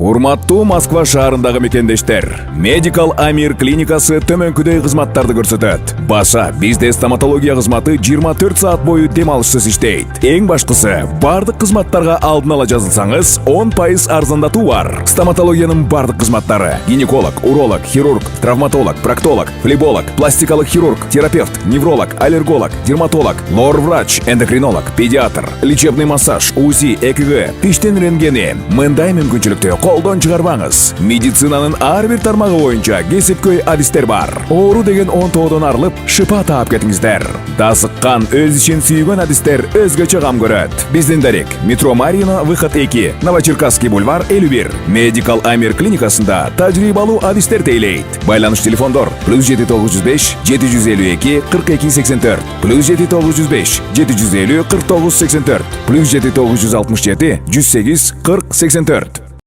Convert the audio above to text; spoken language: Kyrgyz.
Урматтуу Москва шаарындагы мекендештер, Medical Amir клиникасы төмөнкүдөй кызматтарды көрсөтөт. Баса, бизде стоматология кызматы 24 саат бою демалышсыз иштейт. Эң башкысы, бардык кызматтарга алдын ала жазылсаңыз, 10% арзандатуу бар. Стоматологиянын бардык кызматтары: гинеколог, уролог, хирург, травматолог, проктолог, флеболог, пластикалык хирург, терапевт, невролог, аллерголог, дерматолог, лор-врач, эндокринолог, педиатр, лечебный массаж, УЗИ, ЭКГ, тиштен рентгени. Мындай мүмкүнчүлүктү колдон чыгарбаңыз. Медицинанын ар бир тармагы боюнча кесипкөй адистер бар. Оору деген онтоодон арылып, шыпа таап кетиңиздер. Дасыккан, өз ишин сүйгөн адистер өзгөчө кам көрөт. Биздин дарек: Метро Марина, выход 2, Новочеркасский бульвар 51. Medical Amir клиникасында тажрыйбалуу адистер тейлейт. Байланыш телефондор: +7905 752 42 84, +7905 750 49 84, +7967 108 40 84.